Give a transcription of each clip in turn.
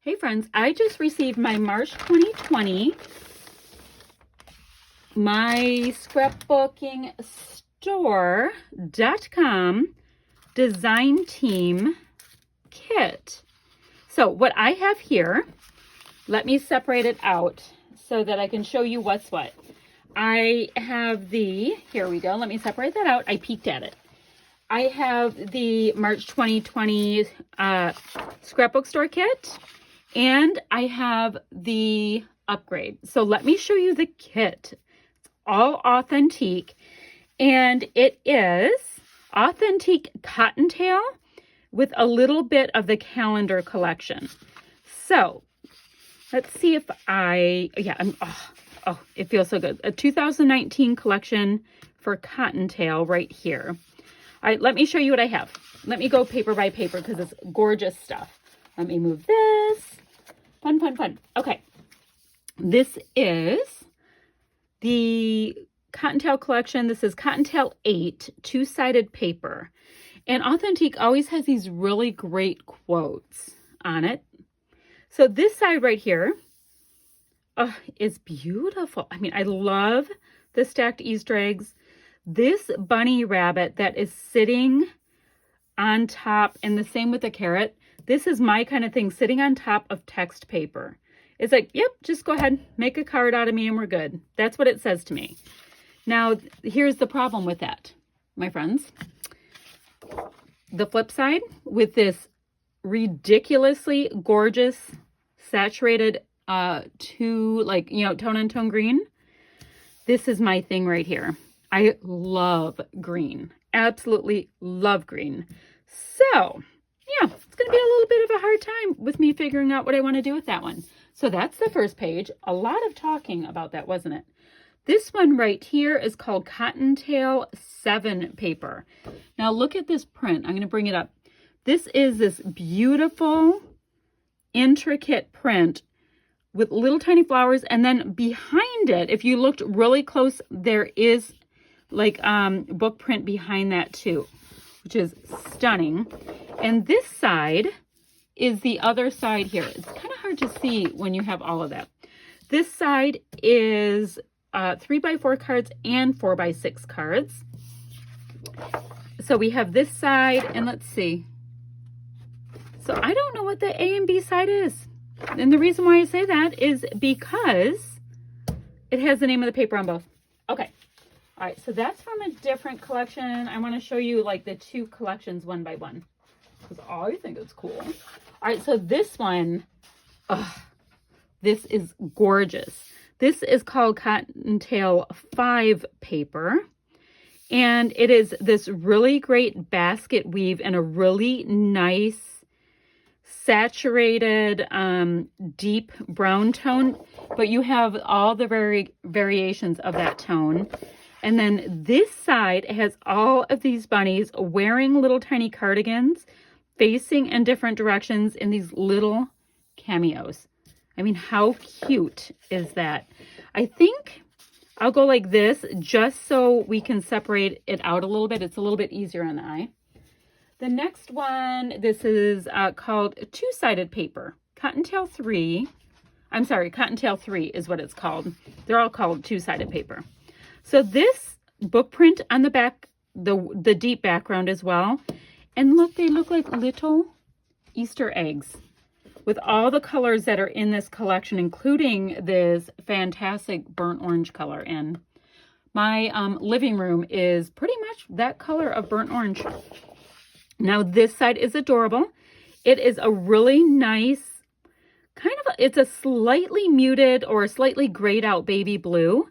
Hey friends, I just received my March 2020 my scrapbooking store.com design team kit. So what I have here, let me separate it out so that I can show you what's what. I have here we go, let me separate that out. I peeked at it. I have the March 2020 scrapbook store kit. And I have the upgrade. So let me show you the kit. It's all Authentique. And it is Authentique Cottontail with a little bit of the calendar collection. So let's see if it feels so good. A 2019 collection for Cottontail right here. All right, let me show you what I have. Let me go paper by paper because it's gorgeous stuff. Let me move this. Fun. Okay. This is the Cottontail collection. This is Cottontail 8, two-sided paper. And Authentique always has these really great quotes on it. So this side right here is beautiful. I mean, I love the stacked Easter eggs. This bunny rabbit that is sitting on top, and the same with the carrot. This is my kind of thing, sitting on top of text paper. It's like, yep, just go ahead, make a card out of me and we're good. That's what it says to me. Now, here's the problem with that, my friends. The flip side with this ridiculously gorgeous, saturated, tone and tone green. This is my thing right here. I love green. Absolutely love green. So, yeah, it's going to be a little bit of a hard time with me figuring out what I want to do with that one. So that's the first page. A lot of talking about that, wasn't it? This one right here is called Cottontail 7 paper. Now look at this print. I'm going to bring it up. This is this beautiful, intricate print with little tiny flowers. And then behind it, if you looked really close, there is like book print behind that too, which is stunning. And this side is the other side here. It's kind of hard to see when you have all of that. This side is 3x4 cards and 4x6 cards. So we have this side, and let's see. So I don't know what the A and B side is. And the reason why I say that is because it has the name of the paper on both. Okay. All right, so that's from a different collection. I want to show you like the two collections one by one because I think it's cool. All right, so this one, this is gorgeous. This is called Cottontail 5 paper, and it is this really great basket weave in a really nice saturated deep brown tone, but you have all the variations of that tone. And then this side has all of these bunnies wearing little tiny cardigans, facing in different directions in these little cameos. I mean, how cute is that? I think I'll go like this just so we can separate it out a little bit. It's a little bit easier on the eye. The next one, this is called two-sided paper. Cottontail 3 is what it's called. They're all called two-sided paper. So this book print on the back, the deep background as well. And look, they look like little Easter eggs with all the colors that are in this collection, including this fantastic burnt orange color. And my living room is pretty much that color of burnt orange. Now this side is adorable. It is a really nice, it's a slightly muted or slightly grayed out baby blue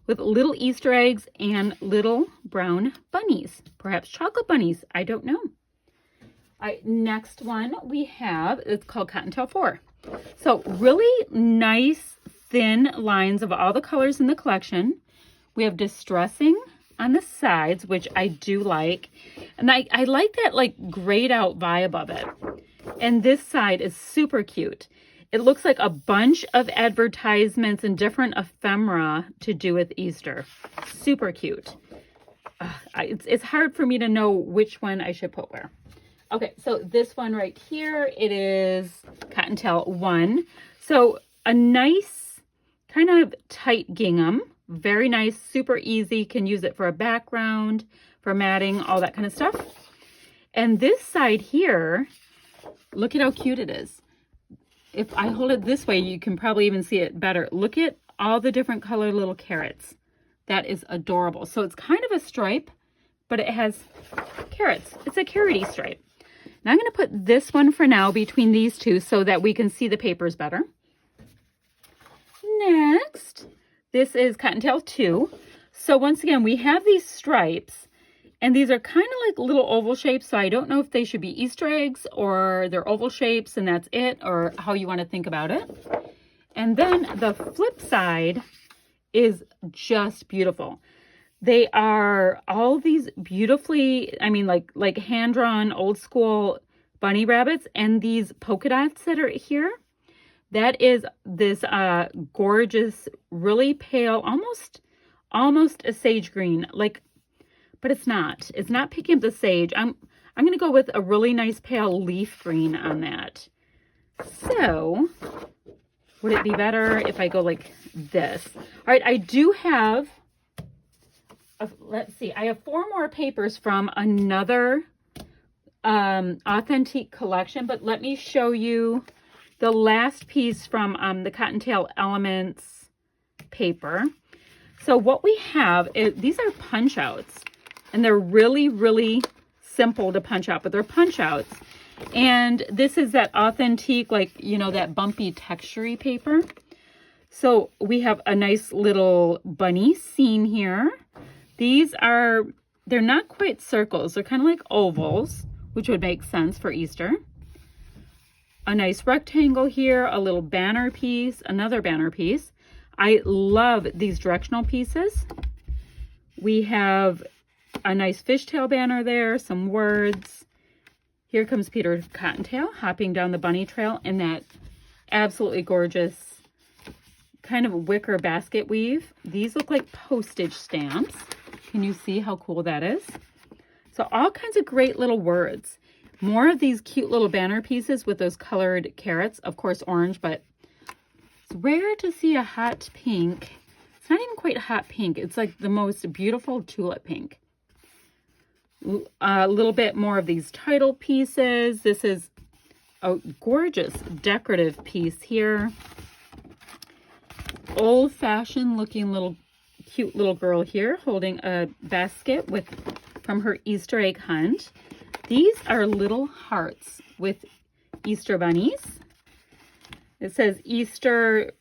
with little Easter eggs and little brown bunnies, perhaps chocolate bunnies. I don't know. All right, next one we have, it's called Cottontail 4. So really nice thin lines of all the colors in the collection. We have distressing on the sides, which I do like. And I like that like grayed out vibe of it. And this side is super cute. It looks like a bunch of advertisements and different ephemera to do with Easter. Super cute. It's hard for me to know which one I should put where. Okay, so this one right here, it is Cottontail 1. So a nice kind of tight gingham, very nice, super easy, can use it for a background, for matting, all that kind of stuff. And this side here, look at how cute it is. If I hold it this way, you can probably even see it better. Look at all the different colored little carrots. That is adorable. So it's kind of a stripe, but it has carrots. It's a carroty stripe. Now I'm going to put this one for now between these two so that we can see the papers better. Next, this is Cottontail 2. So once again, we have these stripes, and these are kind of like little oval shapes. So I don't know if they should be Easter eggs or they're oval shapes and that's it, or how you want to think about it. And then the flip side is just beautiful. They are all these beautifully, I mean, like hand-drawn old school bunny rabbits, and these polka dots that are here. That is this gorgeous, really pale, almost a sage green, like, but it's not. It's not picking up the sage. I'm going to go with a really nice pale leaf green on that. So, would it be better if I go like this? All right, I do have, let's see, I have 4 more papers from another Authentique collection, but let me show you the last piece from the Cottontail Elements paper. So what we have is, these are punch outs, and they're really, really simple to punch out, but they're punch outs. And this is that Authentique, like, you know, that bumpy textury paper. So we have a nice little bunny scene here. These are, they're not quite circles. They're kind of like ovals, which would make sense for Easter. A nice rectangle here, a little banner piece, another banner piece. I love these directional pieces. We have a nice fishtail banner there, some words. Here comes Peter Cottontail hopping down the bunny trail in that absolutely gorgeous kind of wicker basket weave. These look like postage stamps. Can you see how cool that is? So all kinds of great little words. More of these cute little banner pieces with those colored carrots. Of course, orange, but it's rare to see a hot pink. It's not even quite hot pink. It's like the most beautiful tulip pink. A little bit more of these title pieces. This is a gorgeous decorative piece here. Old-fashioned looking cute little girl here holding a basket from her Easter egg hunt. These are little hearts with Easter bunnies. It says Easter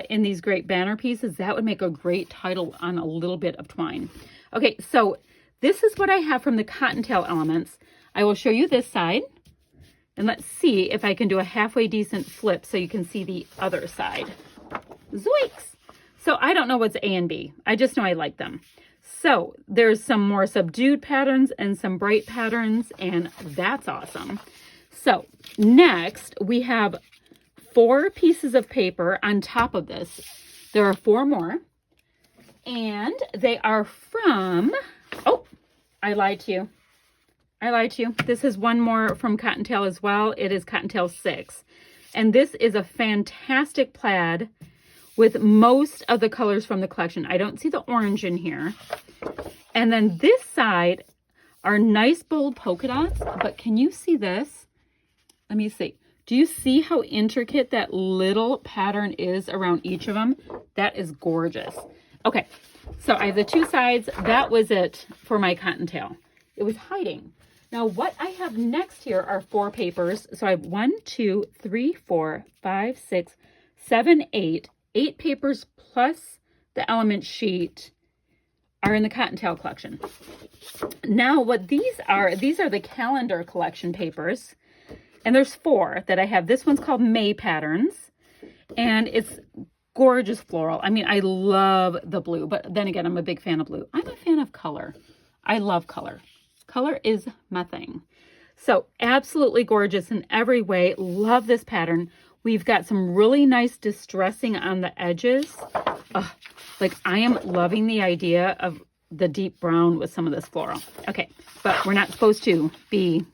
in these great banner pieces. That would make a great title on a little bit of twine. Okay, so this is what I have from the Cottontail Elements. I will show you this side, and let's see if I can do a halfway decent flip so you can see the other side. Zoinks! So I don't know what's A and B. I just know I like them. So there's some more subdued patterns and some bright patterns, and that's awesome. So next we have 4 pieces of paper on top of this. There are 4 more, and they are from, oh, I lied to you. I lied to you. This is one more from Cottontail as well. It is Cottontail 6. And this is a fantastic plaid with most of the colors from the collection. I don't see the orange in here. And then this side are nice bold polka dots, but can you see this? Let me see. Do you see how intricate that little pattern is around each of them? That is gorgeous. Okay, so I have the 2 sides. That was it for my Cottontail. It was hiding. Now what I have next here are 4 papers. So I have 1, 2, 3, 4, 5, 6, 7, 8. 8 papers plus the element sheet are in the Cottontail collection. Now what these are the calendar collection papers. And there's 4 that I have. This one's called May Patterns. And it's gorgeous floral. I mean, I love the blue, but then again, I'm a big fan of blue. I'm a fan of color. I love color. Color is my thing. So absolutely gorgeous in every way. Love this pattern. We've got some really nice distressing on the edges. Like I am loving the idea of the deep brown with some of this floral. Okay, but we're not supposed to be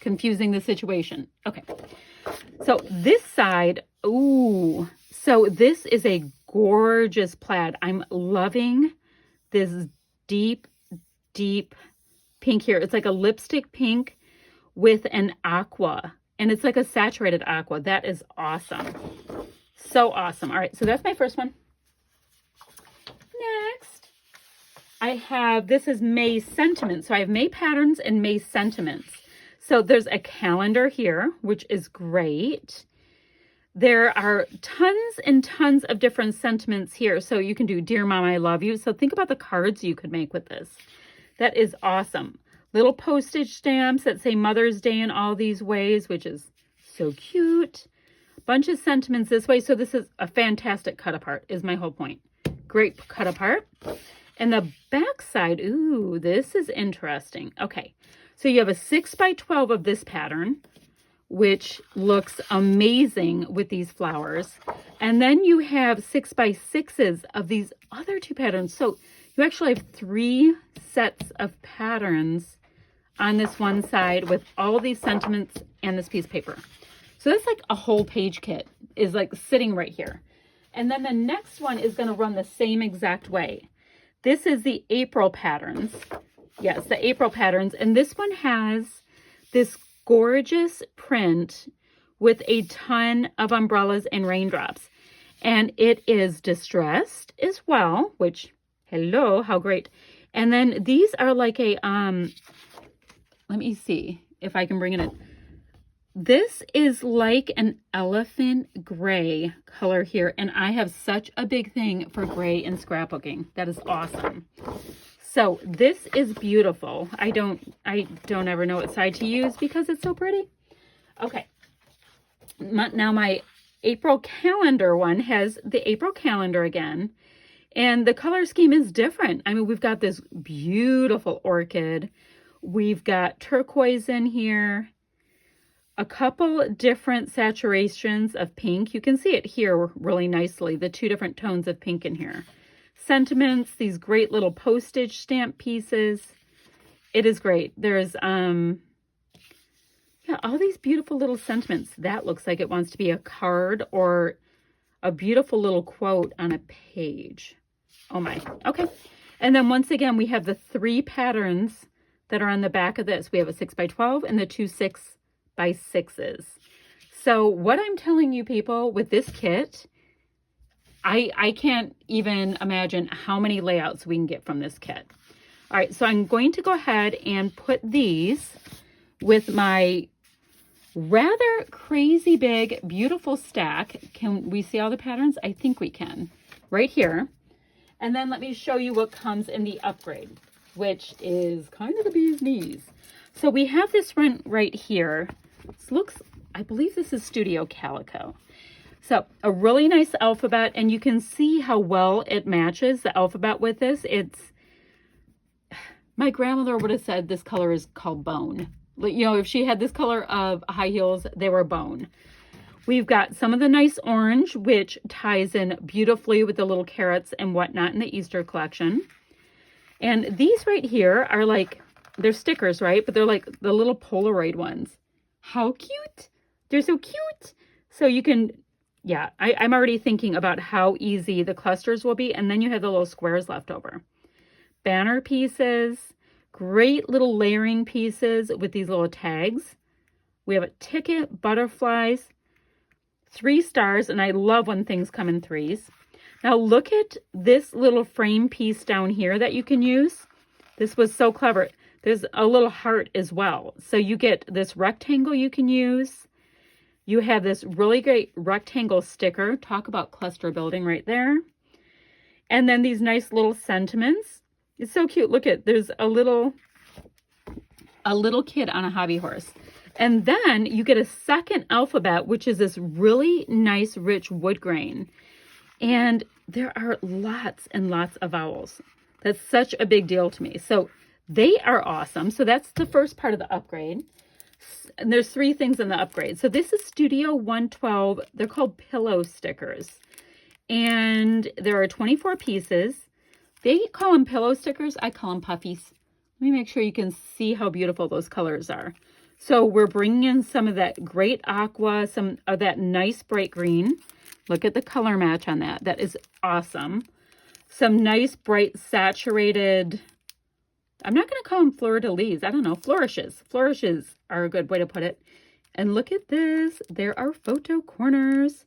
confusing the situation. Okay. So this side, ooh, so this is a gorgeous plaid. I'm loving this deep, deep pink here. It's like a lipstick pink with an aqua, and it's like a saturated aqua. That is awesome. So awesome. All right, so that's my first one. Next, I have, this is May Sentiments. So I have May Patterns and May Sentiments. So there's a calendar here, which is great. There are tons and tons of different sentiments here. So you can do Dear Mom, I Love You. So think about the cards you could make with this. That is awesome. Little postage stamps that say Mother's Day in all these ways, which is so cute. Bunch of sentiments this way. So this is a fantastic cut apart is my whole point. Great cut apart. And the back side, ooh, this is interesting. Okay, so you have a 6x12 of this pattern, which looks amazing with these flowers. And then you have 6x6s of these other two patterns. So you actually have 3 sets of patterns on this one side with all these sentiments and this piece of paper. So that's like a whole page kit is like sitting right here. And then the next one is going to run the same exact way. This is the April patterns. Yes, the April patterns. And this one has this gorgeous print with a ton of umbrellas and raindrops. And it is distressed as well, which, hello, how great. And then these are like a, let me see if I can bring it in. This is like an elephant gray color here, and I have such a big thing for gray and scrapbooking. That is awesome. So this is beautiful. I don't ever know what side to use because it's so pretty. Okay. Now my April calendar one has the April calendar again, and the color scheme is different. I mean, we've got this beautiful orchid. We've got turquoise in here. A couple different saturations of pink. You can see it here really nicely, the 2 different tones of pink in here. Sentiments, these great little postage stamp pieces. It is great. There's, yeah, all these beautiful little sentiments. That looks like it wants to be a card or a beautiful little quote on a page. Oh my, okay. And then once again, we have the 3 patterns that are on the back of this. We have a 6x12 and the 2 6x6s. So what I'm telling you people with this kit, I can't even imagine how many layouts we can get from this kit. All right, so I'm going to go ahead and put these with my rather crazy big, beautiful stack. Can we see all the patterns? I think we can. Right here. And then let me show you what comes in the upgrade, which is kind of the bee's knees. So we have this one right here. This looks, I believe this is Studio Calico. So a really nice alphabet, and you can see how well it matches the alphabet with this. It's, my grandmother would have said this color is called bone. You know, if she had this color of high heels, they were bone. We've got some of the nice orange, which ties in beautifully with the little carrots and whatnot in the Easter collection. And these right here are like, they're stickers, right? But they're like the little Polaroid ones. How cute. They're so cute. So you can, yeah, I'm already thinking about how easy the clusters will be. And then you have the little squares left over. Banner pieces, great little layering pieces with these little tags. We have a ticket, butterflies, 3 stars, and I love when things come in 3s. Now look at this little frame piece down here that you can use. This was so clever. There's a little heart as well. So you get this rectangle you can use. You have this really great rectangle sticker. Talk about cluster building right there. And then these nice little sentiments. It's so cute. Look at, there's a little kid on a hobby horse. And then you get a second alphabet, which is this really nice, rich wood grain. And there are lots and lots of vowels. That's such a big deal to me. So they are awesome. So that's the first part of the upgrade. And there's 3 things in the upgrade. So this is Studio 112. They're called pillow stickers. And there are 24 pieces. They call them pillow stickers. I call them puffies. Let me make sure you can see how beautiful those colors are. So we're bringing in some of that great aqua, some of that nice bright green. Look at the color match on that. That is awesome. Some nice bright saturated, I'm not going to call them fleur-de-lis. I don't know, flourishes. Flourishes are a good way to put it. And look at this. There are photo corners.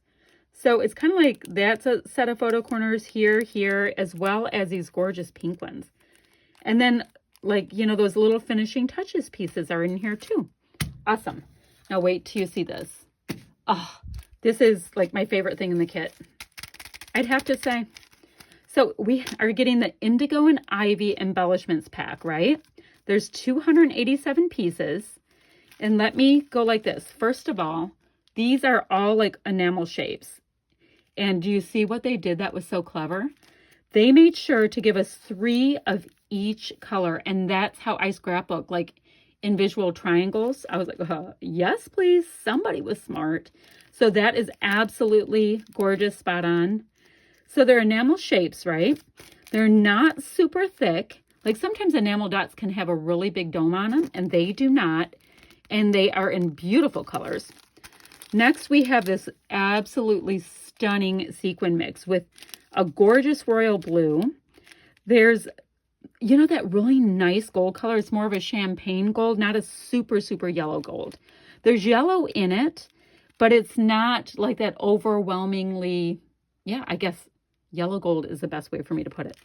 So it's kind of like that's a set of photo corners here, here, as well as these gorgeous pink ones. And then, like, you know, those little finishing touches pieces are in here too. Awesome. Now wait till you see this. Oh, this is like my favorite thing in the kit, I'd have to say. So we are getting the Indigo and Ivy embellishments pack, right? There's 287 pieces. And let me go like this. First of all, these are all like enamel shapes. And do you see what they did that was so clever? They made sure to give us 3 of each color. And that's how I scrapbook, like in visual triangles. I was like, yes, please. Somebody was smart. So that is absolutely gorgeous, spot on. So they're enamel shapes, right? They're not super thick. Like sometimes enamel dots can have a really big dome on them, and they do not. And they are in beautiful colors. Next, we have this absolutely stunning sequin mix with a gorgeous royal blue. There's, you know, that really nice gold color. It's more of a champagne gold, not a super, super yellow gold. There's yellow in it, but it's not like that overwhelmingly, yeah, I guess yellow gold is the best way for me to put it.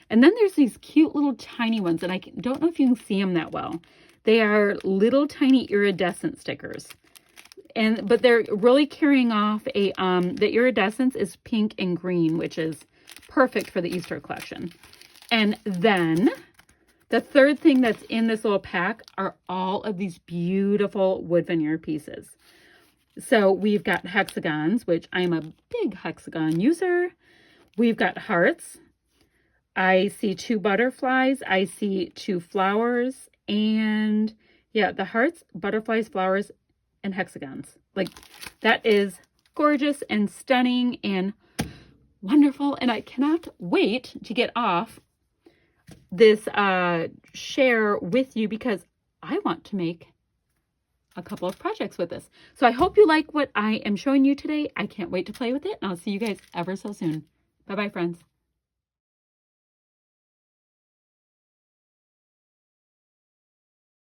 And then there's these cute little tiny ones, and I don't know if you can see them that well. They are little tiny iridescent stickers. But they're really carrying off a, the iridescence is pink and green, which is perfect for the Easter collection. And then the third thing that's in this little pack are all of these beautiful wood veneer pieces. So we've got hexagons, which I'm a big hexagon user. We've got hearts. I see 2 butterflies. I see 2 flowers. And yeah, the hearts, butterflies, flowers, and hexagons. Like, that is gorgeous and stunning and wonderful. And I cannot wait to get off this share with you because I want to make a couple of projects with this. So I hope you like what I am showing you today. I can't wait to play with it, and I'll see you guys ever so soon. Bye-bye, friends.